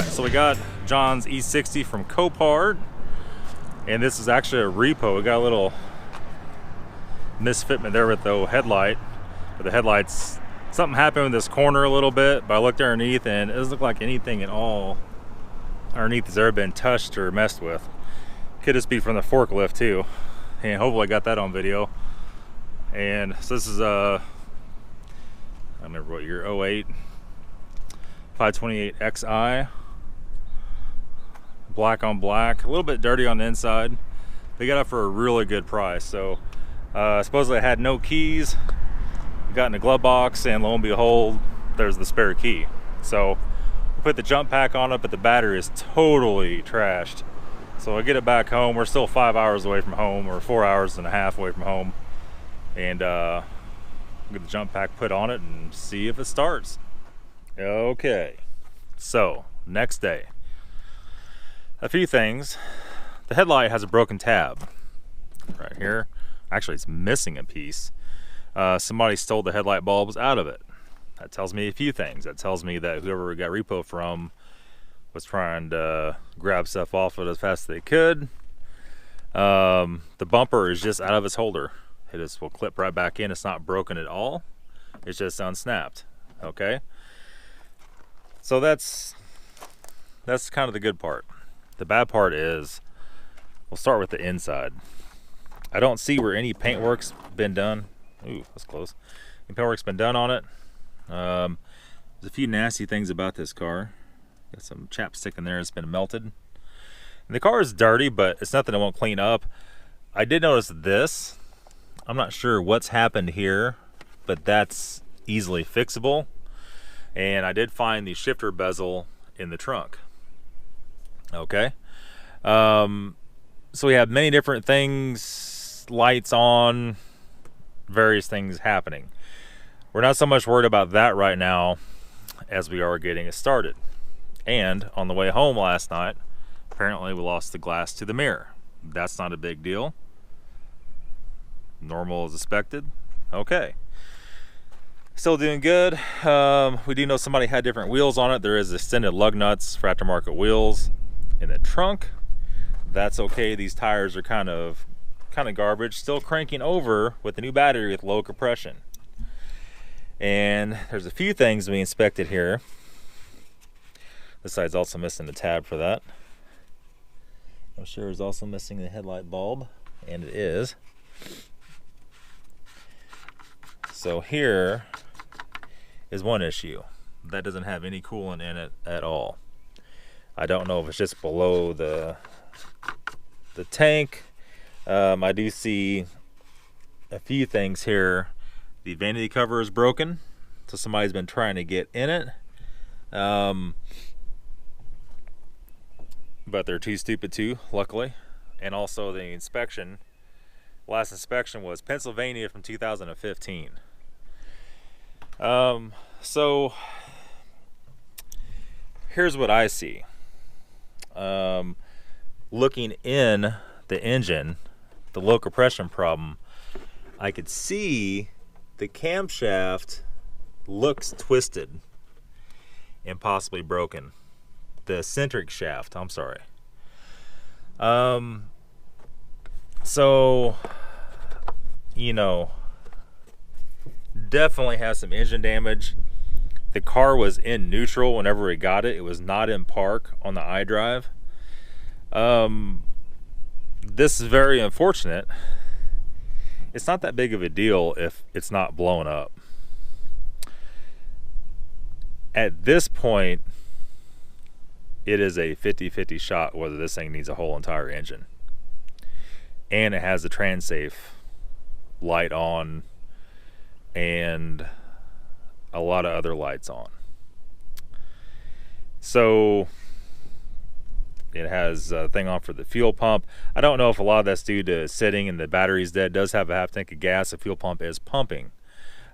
So we got John's E60 from Copart, and this is actually a repo. We got a little misfitment there with the headlight. But the headlights, something happened with this corner a little bit, but I looked underneath and it doesn't look like anything at all underneath has ever been touched or messed with. Could just be from the forklift too, and hopefully I got that on video. And so this is I don't remember what year, 08 528 XI. Black on black, a little bit dirty on the inside. They got it for a really good price. So supposedly I had no keys, got in the glove box, and lo and behold, there's the spare key. So we put the jump pack on it, but the battery is totally trashed. So I get it back home. We're still 5 hours away from home, or 4 hours and a half away from home, and get the jump pack put on it and see if it starts. Okay, so next day. A few things. The headlight has a broken tab right here. Actually, it's missing a piece. Somebody stole the headlight bulbs out of it. That tells me a few things. That tells me that whoever we got repo from was trying to grab stuff off of it as fast as they could. The bumper is just out of its holder. It just will clip right back in. It's not broken at all. It's just unsnapped. Okay. So that's kind of the good part. The bad part is, we'll start with the inside. I don't see where any paintwork's been done. Ooh, that's close. Any paintwork's been done on it. There's a few nasty things about this car. Got some chapstick in there. It's been melted. And the car is dirty, but it's nothing I won't clean up. I did notice this. I'm not sure what's happened here, but that's easily fixable. And I did find the shifter bezel in the trunk. Okay, so we have many different things, lights on, various things happening. We're not so much worried about that right now as we are getting it started. And on the way home last night, apparently we lost the glass to the mirror. That's not a big deal. Normal as expected. Okay. Still doing good. We do know somebody had different wheels on it. There is extended lug nuts for aftermarket wheels in the trunk. That's okay. These tires are kind of garbage. Still cranking over with the new battery with low compression. And there's a few things we inspected here. This side's also missing the tab for that. I'm sure it's also missing the headlight bulb, and it is. So here is one issue. That doesn't have any coolant in it at all. I don't know if it's just below the tank. I do see a few things here. The vanity cover is broken, so somebody's been trying to get in it. But they're too stupid to, luckily. And also the inspection. Last inspection was Pennsylvania from 2015. So here's what I see. Looking in the engine, the low compression problem, I could see the camshaft looks twisted and possibly broken. The eccentric shaft, I'm sorry. So, you know, definitely has some engine damage. The car was in neutral whenever we got it. It was not in park on the iDrive. This is very unfortunate. It's not that big of a deal if it's not blown up. At this point, it is a 50-50 shot whether this thing needs a whole entire engine. And it has the TransSafe light on and a lot of other lights on. So it has a thing on for the fuel pump. I don't know if a lot of that's due to sitting and the battery's dead. It does have a half tank of gas. The fuel pump is pumping.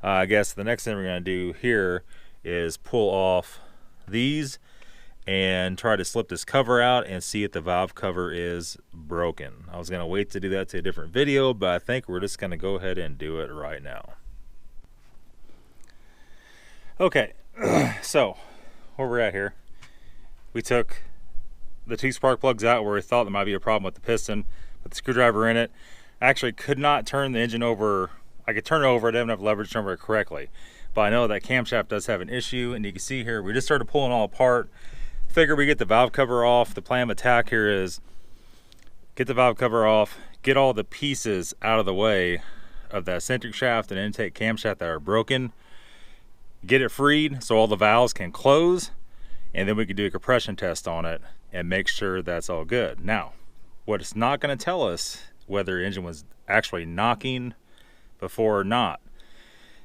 I guess the next thing we're going to do here is pull off these and try to slip this cover out and see if the valve cover is broken. I was going to wait to do that to a different video, but I think we're just going to go ahead and do it right now. Okay, so where we're at here, we took the two spark plugs out where we thought there might be a problem with the piston, put the screwdriver in it. I actually could not turn the engine over. I could turn it over, I didn't have leverage to turn it correctly. But I know that camshaft does have an issue, and you can see here, we just started pulling all apart. Figure we get the valve cover off. The plan of attack here is get the valve cover off, get all the pieces out of the way of that eccentric shaft and intake camshaft that are broken, get it freed so all the valves can close, and then we can do a compression test on it and make sure that's all good. Now, what it's not going to tell us whether the engine was actually knocking before or not.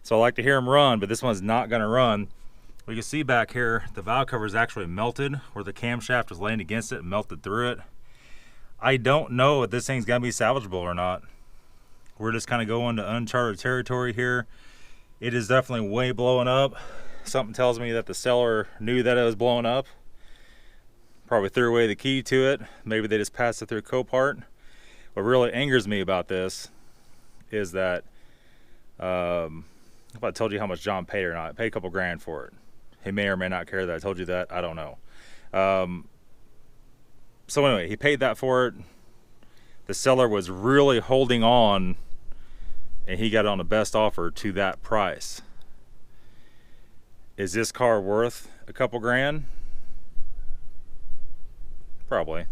So I like to hear them run, but this one's not going to run. We can see back here, the valve cover is actually melted where the camshaft was laying against it and melted through it. I don't know if this thing's going to be salvageable or not. We're just kind of going to uncharted territory here. It is definitely way blowing up. Something tells me that the seller knew that it was blowing up. Probably threw away the key to it. Maybe they just passed it through Copart. What really angers me about this is that, if I told you how much John paid or not, I paid a couple grand for it. He may or may not care that I told you that. I don't know. So anyway, he paid that for it. The seller was really holding on, and he got on the best offer to that price. Is this car worth a couple grand? Probably.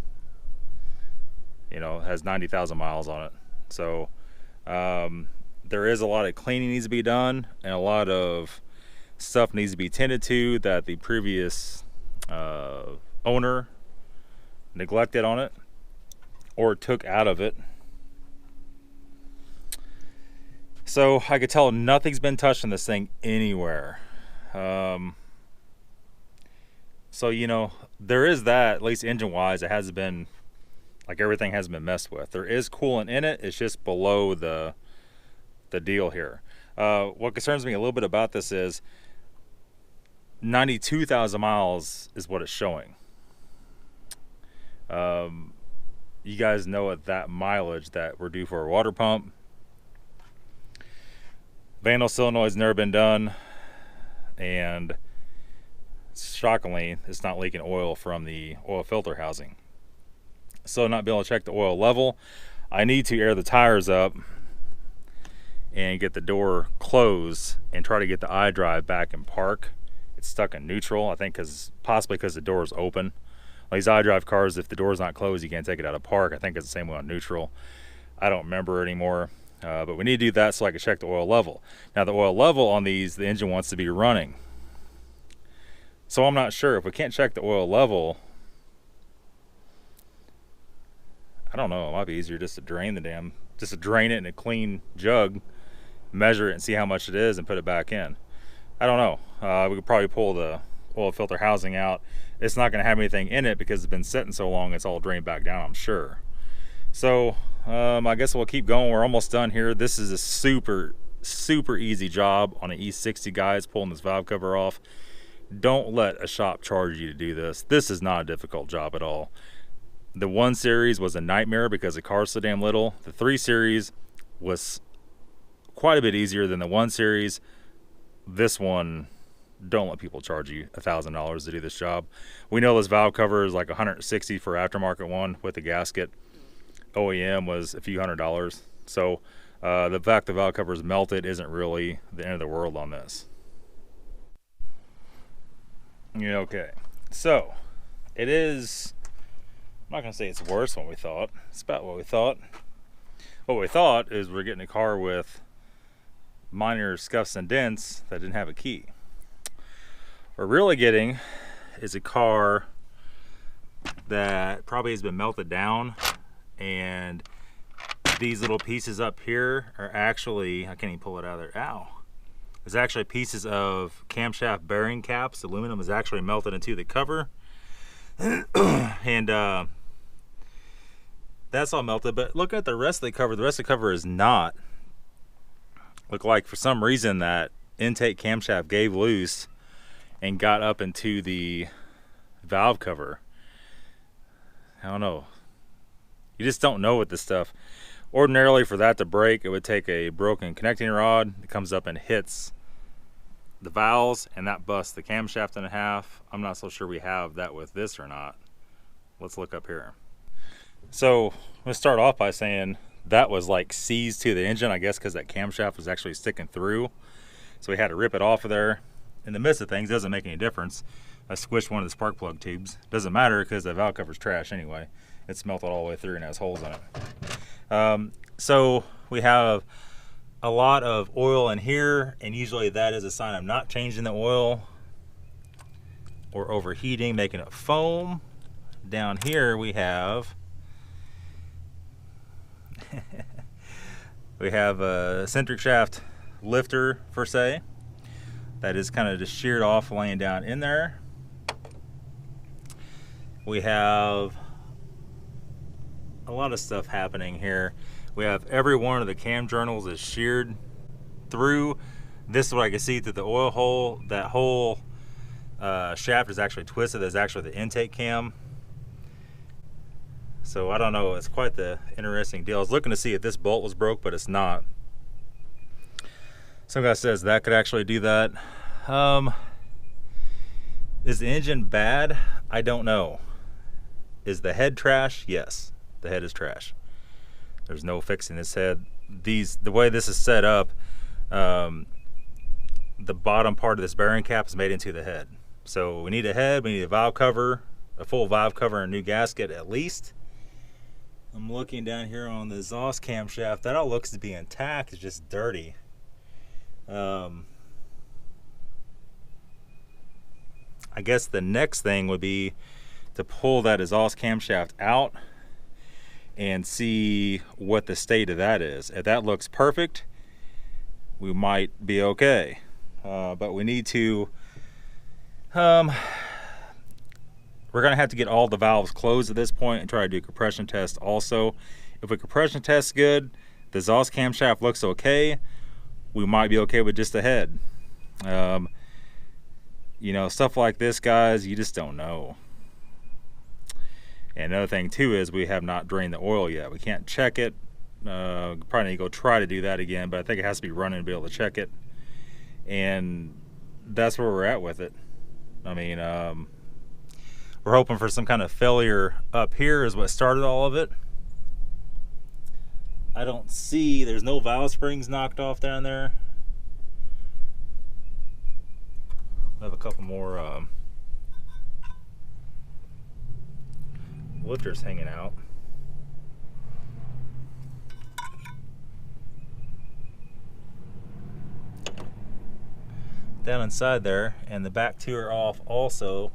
You know, it has 90,000 miles on it. So there is a lot of cleaning needs to be done, and a lot of stuff needs to be tended to that the previous owner neglected on it or took out of it. So I could tell nothing's been touched on this thing anywhere. So, you know, there is that, at least engine wise, it hasn't been, like, everything hasn't been messed with. There is coolant in it, it's just below the deal here. What concerns me a little bit about this is 92,000 miles is what it's showing. You guys know at that mileage that we're due for a water pump. Vandal solenoid's never been done, and shockingly it's not leaking oil from the oil filter housing. So not being able to check the oil level, I need to air the tires up and get the door closed and try to get the iDrive back in park. It's stuck in neutral, I think possibly because the door is open. These iDrive cars, if the door's not closed, you can't take it out of park. I think it's the same way on neutral. I don't remember anymore, but we need to do that so I can check the oil level. Now the oil level on these, the engine wants to be running. So I'm not sure if we can't check the oil level. I don't know, it might be easier just to drain it in a clean jug, measure it and see how much it is and put it back in. I don't know. We could probably pull the oil filter housing out. It's not going to have anything in it because it's been sitting so long, it's all drained back down, I'm sure. So I guess we'll keep going. We're almost done here. This is a super easy job on an E60, guys, pulling this valve cover off. Don't let a shop charge you to do this. This is not a difficult job at all. The 1 Series was a nightmare because the car's so damn little. The 3 Series was quite a bit easier than the 1 Series. This one, don't let people charge you $1,000 to do this job. We know this valve cover is like $160 for aftermarket one with the gasket. OEM was a few $100s. So the fact the valve cover is melted isn't really the end of the world on this. Yeah, okay. So, it is, I'm not going to say it's worse than what we thought. It's about what we thought. What we thought is we're getting a car with minor scuffs and dents that didn't have a key. What we're really getting is a car that probably has been melted down, and these little pieces up here are actually, I can't even pull it out of there, ow. There's actually pieces of camshaft bearing caps. The aluminum is actually melted into the cover. And that's all melted, but look at the rest of the cover. The rest of the cover is not. Look like for some reason that intake camshaft gave loose and got up into the valve cover. I don't know. You just don't know with this stuff. Ordinarily, for that to break, it would take a broken connecting rod. It comes up and hits the valves, and that busts the camshaft in half. I'm not so sure we have that with this or not. Let's look up here. So let's start off by saying that was like seized to the engine, I guess, because that camshaft was actually sticking through. So we had to rip it off of there. In the midst of things, it doesn't make any difference. I squished one of the spark plug tubes. Doesn't matter because the valve cover's trash anyway. It's melted all the way through and has holes in it. So we have a lot of oil in here, and usually that is a sign of not changing the oil or overheating, making it foam. Down here we have we have a centric shaft lifter per se that is kind of just sheared off, laying down in there. We have a lot of stuff happening here. We have every one of the cam journals is sheared through. This is what I can see through the oil hole. That whole shaft is actually twisted. There's actually the intake cam. So I don't know, it's quite the interesting deal. I was looking to see if this bolt was broke, but it's not. Some guy says that could actually do that. Is the engine bad? I don't know. Is the head trash? Yes, the head is trash. There's no fixing this head. The way this is set up, the bottom part of this bearing cap is made into the head. So we need a head, we need a valve cover, a full valve cover, and a new gasket at least. I'm looking down here on the exhaust camshaft. That all looks to be intact. It's just dirty. I guess the next thing would be to pull that exhaust camshaft out and see what the state of that is. If that looks perfect, we might be okay. But we need to, we're gonna have to get all the valves closed at this point and try to do a compression test also. If a compression test good, the exhaust camshaft looks okay, we might be okay with just the head. You know, stuff like this, guys, you just don't know. And another thing too is we have not drained the oil yet. We can't check it. Probably need to go try to do that again, but I think it has to be running to be able to check it. And that's where we're at with it. I mean, we're hoping for some kind of failure up here is what started all of it. I don't see, there's no valve springs knocked off down there. I have a couple more lifters hanging out. Down inside there, and the back two are off also.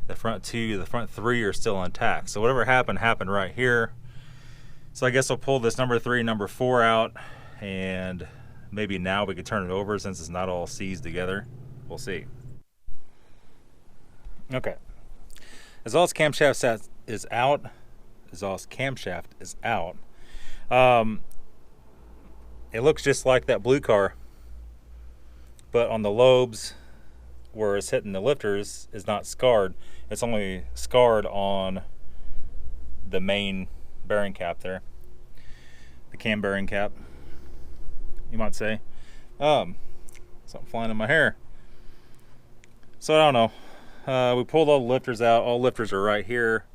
The front two, the front three are still intact. So whatever happened right here. So I guess I'll pull this number 3, number 4 out, and maybe now we could turn it over since it's not all seized together. We'll see. Okay. Exhaust camshaft is out. Exhaust camshaft is out. It looks just like that blue car, but on the lobes where it's hitting the lifters is not scarred. It's only scarred on the main bearing cap there, the cam bearing cap, you might say. Something flying in my hair. So I don't know. We pulled all the lifters out. All lifters are right here,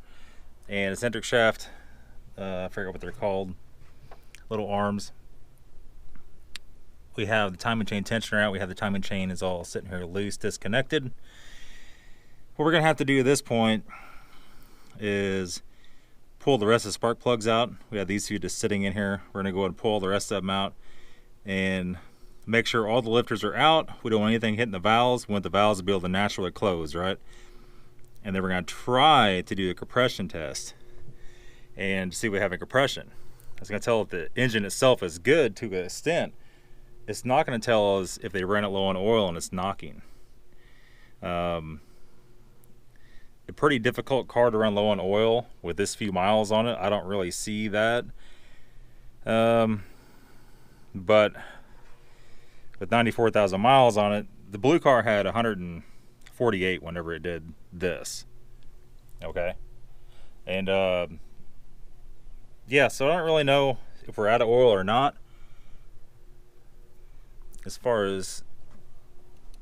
and eccentric shaft, I forget what they're called, little arms. We have the timing chain tensioner out. We have the timing chain is all sitting here loose, disconnected. What we're gonna have to do at this point is pull the rest of the spark plugs out. We have these two just sitting in here. We're gonna go ahead and pull the rest of them out and make sure all the lifters are out. We don't want anything hitting the valves. We want the valves to be able to naturally close, right? And then we're gonna try to do a compression test and see if we have a compression. It's gonna tell if the engine itself is good to an extent. It's not gonna tell us if they ran it low on oil and it's knocking. A pretty difficult car to run low on oil with this few miles on it. I don't really see that. But with 94,000 miles on it, the blue car had 148 whenever it did this. Okay. And yeah, so I don't really know if we're out of oil or not. As far as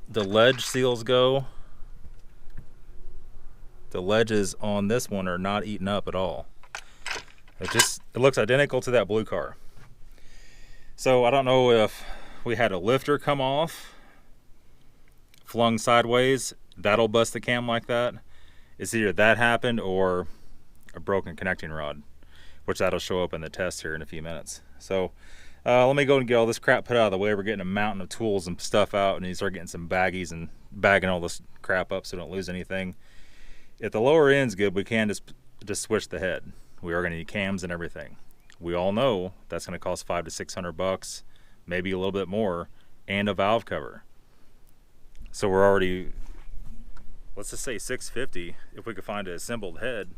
the ledge seals go, the ledges on this one are not eaten up at all. It looks identical to that blue car. So I don't know if we had a lifter come off, flung sideways, that'll bust the cam like that. It's either that happened or a broken connecting rod, which that'll show up in the test here in a few minutes. So let me go and get all this crap put out of the way. We're getting a mountain of tools and stuff out, and you start getting some baggies and bagging all this crap up so don't lose anything. If the lower end's good, we can just switch the head. We are going to need cams and everything. We all know that's going to cost $500 to $600, maybe a little bit more, and a valve cover. So we're already, let's just say $650 if we could find an assembled head.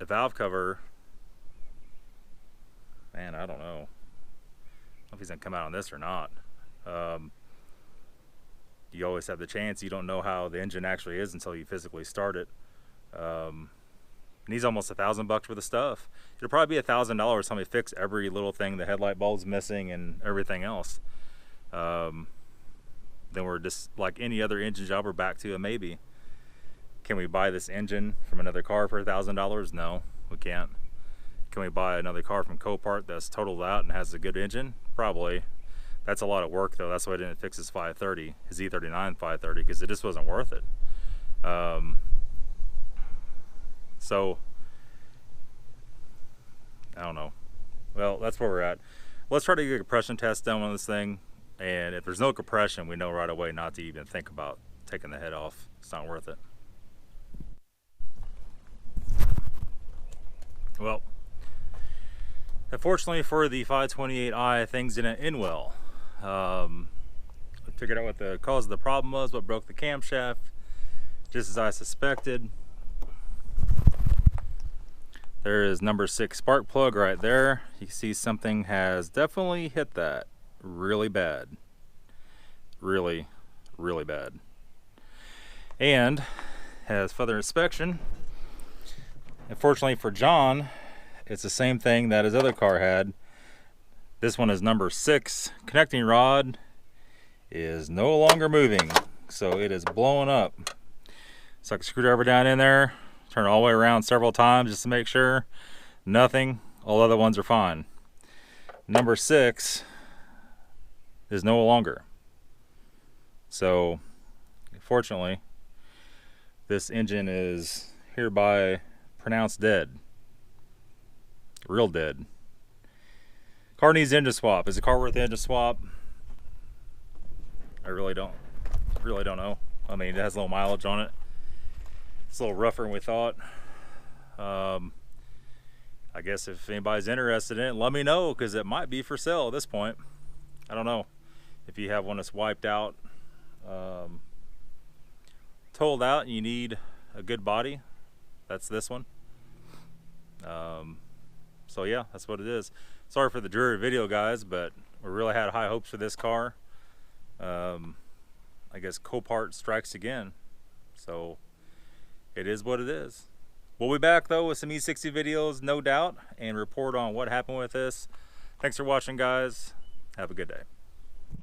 A valve cover, man, I don't know if he's going to come out on this or not. You always have the chance. You don't know how the engine actually is until you physically start it. And he's almost $1,000 worth of stuff. It'll probably be $1,000 time we fix every little thing. The headlight bulb's missing and everything else. Then we're just like any other engine job, we're back to a maybe. Can we buy this engine from another car for $1,000? No, we can't. Can we buy another car from Copart that's totaled out and has a good engine? Probably. That's a lot of work though. That's why I didn't fix his 530, his E39 530, because it just wasn't worth it. So, I don't know. Well, that's where we're at. Let's try to get a compression test done on this thing. And if there's no compression, we know right away not to even think about taking the head off. It's not worth it. Well, unfortunately for the 528i, things didn't end well. We figured out what the cause of the problem was, what broke the camshaft, just as I suspected. There is number 6 spark plug right there. You can see something has definitely hit that really bad. Really, really bad. And has further inspection. Unfortunately for John, it's the same thing that his other car had. This one is number 6. Connecting rod is no longer moving, so it is blowing up. Suck a screwdriver down in there, turn it all the way around several times just to make sure. Nothing. All other ones are fine. Number 6 is no longer. So, fortunately, this engine is hereby pronounced dead. Real dead. Car needs engine swap. Is the car worth the engine swap? I really don't know. I mean, it has a little mileage on it. It's a little rougher than we thought. I guess if anybody's interested in it, let me know, because it might be for sale at this point. I don't know. If you have one that's wiped out, totaled out, and you need a good body, that's this one. So yeah, that's what it is. Sorry for the dreary video, guys, but we really had high hopes for this car. I guess Copart strikes again. So it is what it is. We'll be back though with some E60 videos, no doubt, and report on what happened with this. Thanks for watching, guys. Have a good day.